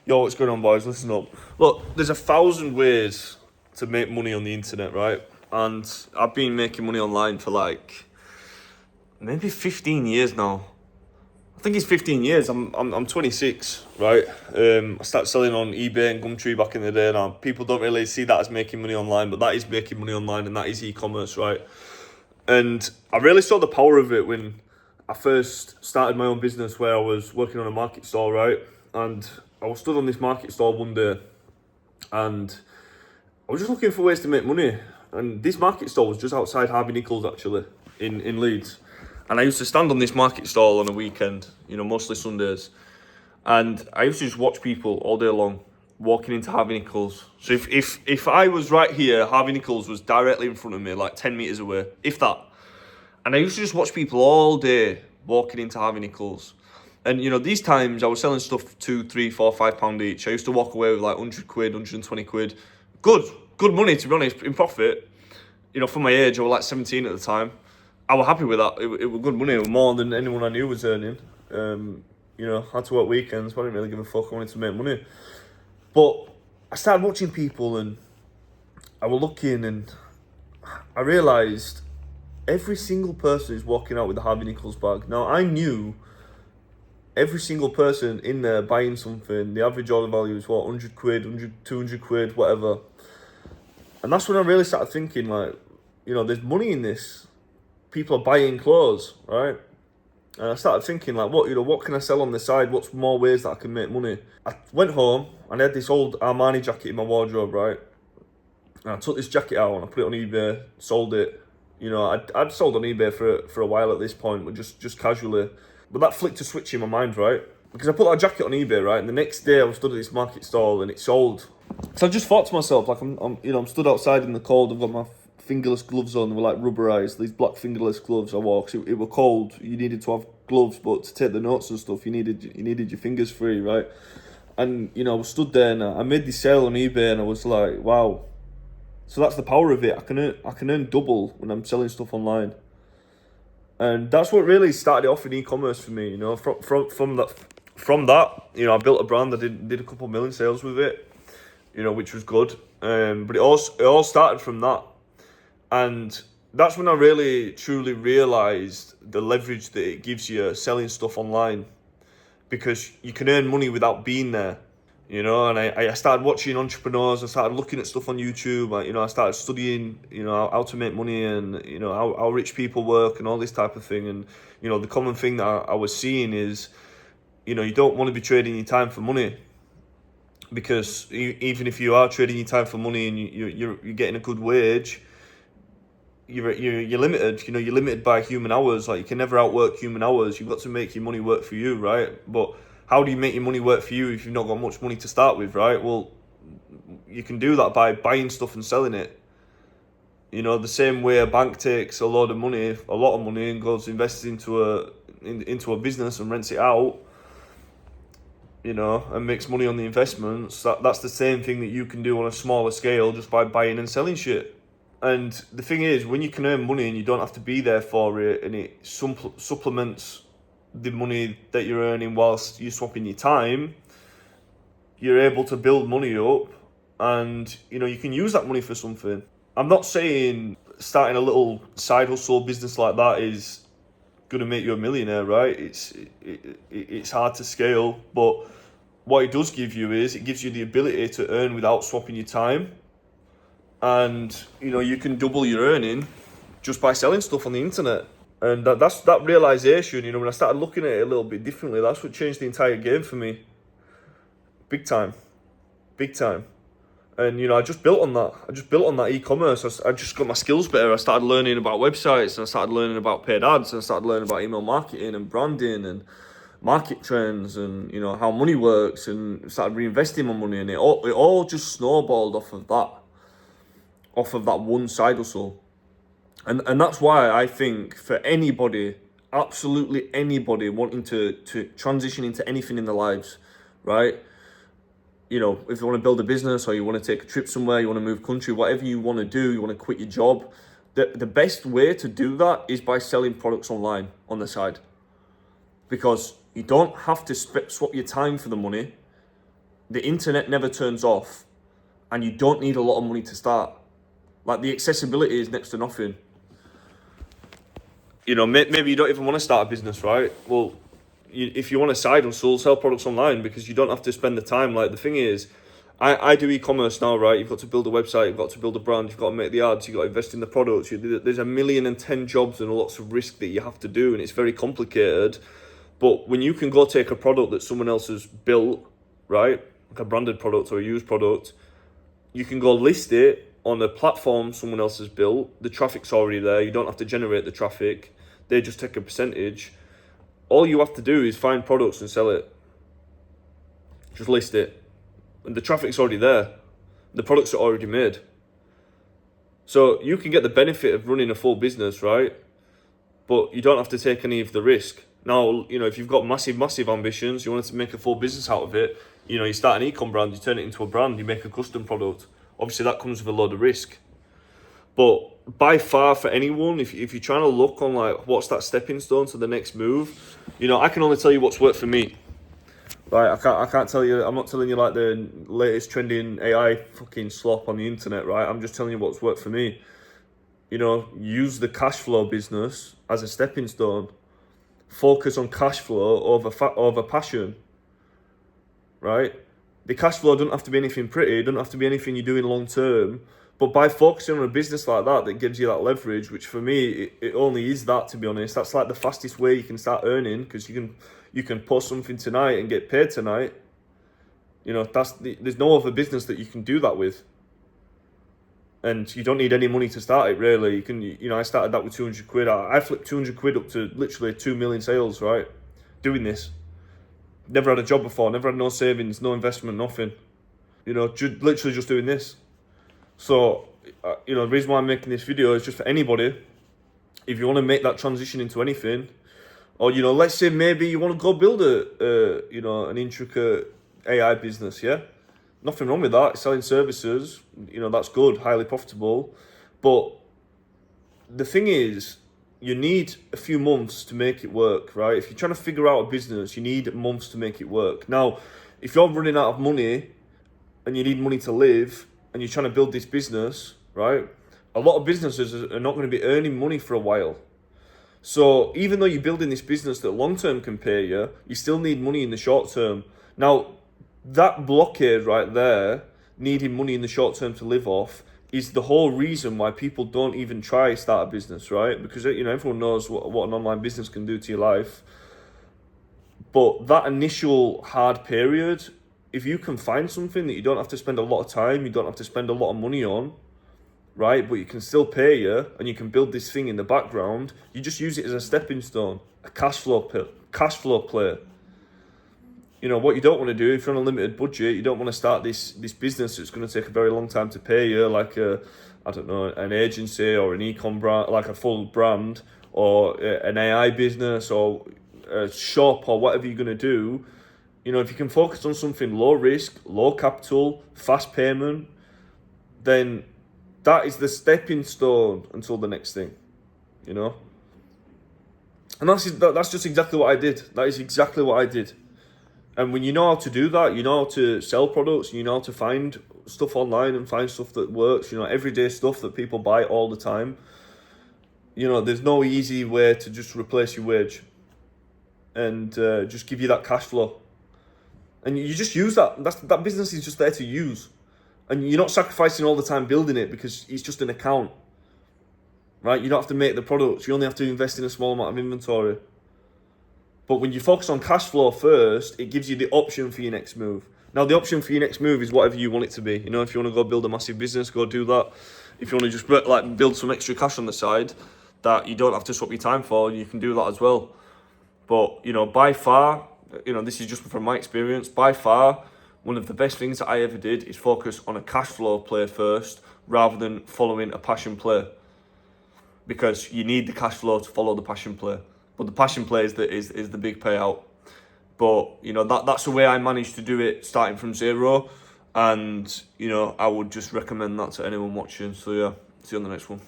Yo, what's going on, boys? Listen up. Look, there's 1,000 ways to make money on the internet, right? And I've been making money online for like maybe 15 years now. I think it's 15 years. I'm 26, right? I started selling on eBay and Gumtree back in the day. Now people don't really see that as making money online, but that is making money online, and that is e-commerce, right? And I really saw the power of it when I first started my own business, where I was working on a market stall, right? And I was stood on this market stall one day, and I was just looking for ways to make money. And this market stall was just outside Harvey Nichols, actually, in Leeds. And I used to stand on this market stall on a weekend, mostly Sundays. And I used to just watch people all day long walking into Harvey Nichols. So if I was right here, Harvey Nichols was directly in front of me, like 10 metres away, if that. And I used to just watch people all day walking into Harvey Nichols. And, these times I was selling stuff for £2, £3, £4, £5 each. I used to walk away with like 100 quid, 120 quid. Good money, to be honest, in profit. For my age, I was like 17 at the time. I was happy with that. It was good money. It was more than anyone I knew was earning. I had to work weekends, but I didn't really give a fuck. I wanted to make money. But I started watching people, and I was looking, and I realised every single person is walking out with a Harvey Nichols bag. Now, I knew every single person in there buying something. The average order value is 100 quid, 200 quid, whatever. And that's when I really started thinking, like, there's money in this. People are buying clothes, right? And I started thinking, like, what can I sell on the side? What's more ways that I can make money? I went home and I had this old Armani jacket in my wardrobe, right? And I took this jacket out and I put it on eBay, sold it. I'd sold on eBay for a while at this point, but just casually. But that flicked a switch in my mind, right? Because I put that jacket on eBay, right? And the next day I was stood at this market stall and it sold. So I just thought to myself, like, I'm stood outside in the cold. I've got my fingerless gloves on. They were like rubberized, these black fingerless gloves I wore, because it were cold. You needed to have gloves, but to take the notes and stuff, you needed your fingers free, right? And I was stood there and I made this sale on eBay, and I was like, wow. So that's the power of it. I can earn double when I'm selling stuff online. And that's what really started off in e-commerce for me. From that, I built a brand. I did a couple of million sales with it, which was good. But it all started from that. And that's when I really, truly realised the leverage that it gives you selling stuff online, because you can earn money without being there, and I started watching entrepreneurs. I started looking at stuff on YouTube. I started studying, how to make money, and, how rich people work and all this type of thing. And, the common thing that I was seeing is, you don't want to be trading your time for money, because even if you are trading your time for money and you're getting a good wage, you're limited. You're limited by human hours. Like, you can never outwork human hours. You've got to make your money work for you, right? But how do you make your money work for you if you've not got much money to start with, right? Well, you can do that by buying stuff and selling it. The same way a bank takes a lot of money, and goes invests into a business and rents it out, and makes money on the investments. That's the same thing that you can do on a smaller scale, just by buying and selling shit. And the thing is, when you can earn money and you don't have to be there for it, and it supplements the money that you're earning whilst you're swapping your time, you're able to build money up, and you can use that money for something. I'm not saying starting a little side hustle business like that is going to make you a millionaire, right? It's hard to scale, but what it does give you is, it gives you the ability to earn without swapping your time. And you can double your earning just by selling stuff on the internet. And that's that realization, when I started looking at it a little bit differently, that's what changed the entire game for me. Big time. And I just built on that e-commerce. I just got my skills better. I started learning about websites, and I started learning about paid ads, and I started learning about email marketing and branding and market trends, and how money works, and started reinvesting my money, and it all just snowballed off of that one side hustle. And that's why I think, for anybody, absolutely anybody wanting to transition into anything in their lives, right? If you want to build a business, or you want to take a trip somewhere, you want to move country, whatever you want to do, you want to quit your job, the best way to do that is by selling products online on the side. Because you don't have to swap your time for the money. the internet never turns off, and you don't need a lot of money to start. Like, the accessibility is next to nothing. You know, maybe you don't even want to start a business, right? Well, if you want a side hustle, sell products online, because you don't have to spend the time. Like, the thing is, I do e-commerce now, right? You've got to build a website, you've got to build a brand, you've got to make the ads, you've got to invest in the products. There's 1,010 jobs and lots of risk that you have to do, and it's very complicated. But when you can go take a product that someone else has built, right, like a branded product or a used product, you can go list it on a platform someone else has built. The traffic's already there. You don't have to generate the traffic. They just take a percentage. All you have to do is find products and sell it. Just list it. And the traffic's already there. The products are already made. So you can get the benefit of running a full business, right? But you don't have to take any of the risk. Now, you know, if you've got massive ambitions, you want to make a full business out of it, you know, you start an e-com brand, you turn it into a brand, you make a custom product. Obviously, that comes with a load of risk. But by far, for anyone, if you're trying to look on, like, what's that stepping stone to the next move, you know, I can only tell you what's worked for me. Right, I can't tell you, I'm not telling you, like, the latest trending AI fucking slop on the internet, right? I'm just telling you what's worked for me. You know, use the cash flow business as a stepping stone. Focus on cash flow over passion, right? The cash flow doesn't have to be anything pretty, it doesn't have to be anything you're doing long term. But by focusing on a business like that gives you that leverage, which for me, it only is that, to be honest. That's like the fastest way you can start earning, because you can post something tonight and get paid tonight. You know, there's no other business that you can do that with. And you don't need any money to start it, really. You know, I started that with 200 quid. I flipped 200 quid up to literally 2 million sales, right? Doing this. Never had a job before, never had no savings, no investment, nothing. You know, literally just doing this. So, you know, the reason why I'm making this video is just for anybody. If you want to make that transition into anything, or, you know, let's say maybe you want to go build you know, an intricate AI business, yeah? Nothing wrong with that. Selling services, you know, that's good, highly profitable. But the thing is, you need a few months to make it work, right? If you're trying to figure out a business, you need months to make it work. Now, if you're running out of money and you need money to live and you're trying to build this business, right? A lot of businesses are not going to be earning money for a while. So even though you're building this business that long-term can pay you, you still need money in the short term. Now, that blockade right there, needing money in the short term to live off, is the whole reason why people don't even try to start a business, right? Because, you know, everyone knows what an online business can do to your life. But that initial hard period, if you can find something that you don't have to spend a lot of time, you don't have to spend a lot of money on, right? But you can still pay you, and you can build this thing in the background. You just use it as a stepping stone, a cash flow play. You know, what you don't want to do, if you're on a limited budget, you don't want to start this business that's going to take a very long time to pay you, like I don't know, an agency or an e-com brand, like a full brand, or an AI business, or a shop, or whatever you're going to do. You know, if you can focus on something low risk, low capital, fast payment, then that is the stepping stone until the next thing, you know? And that's just exactly what I did. That is exactly what I did. And when you know how to do that, you know how to sell products, you know how to find stuff online and find stuff that works, you know, everyday stuff that people buy all the time. You know, there's no easy way to just replace your wage and just give you that cash flow. And you just use that. That business is just there to use. And you're not sacrificing all the time building it, because it's just an account, right? You don't have to make the products. You only have to invest in a small amount of inventory. But when you focus on cash flow first, it gives you the option for your next move. Now, the option for your next move is whatever you want it to be. You know, if you want to go build a massive business, go do that. If you want to just like build some extra cash on the side that you don't have to swap your time for, you can do that as well. But, you know, by far, you know, this is just from my experience, by far, one of the best things that I ever did is focus on a cash flow play first, rather than following a passion play. Because you need the cash flow to follow the passion play. But the passion play is the big payout. But, you know, that's the way I managed to do it, starting from zero. And, you know, I would just recommend that to anyone watching. So, yeah, see you on the next one.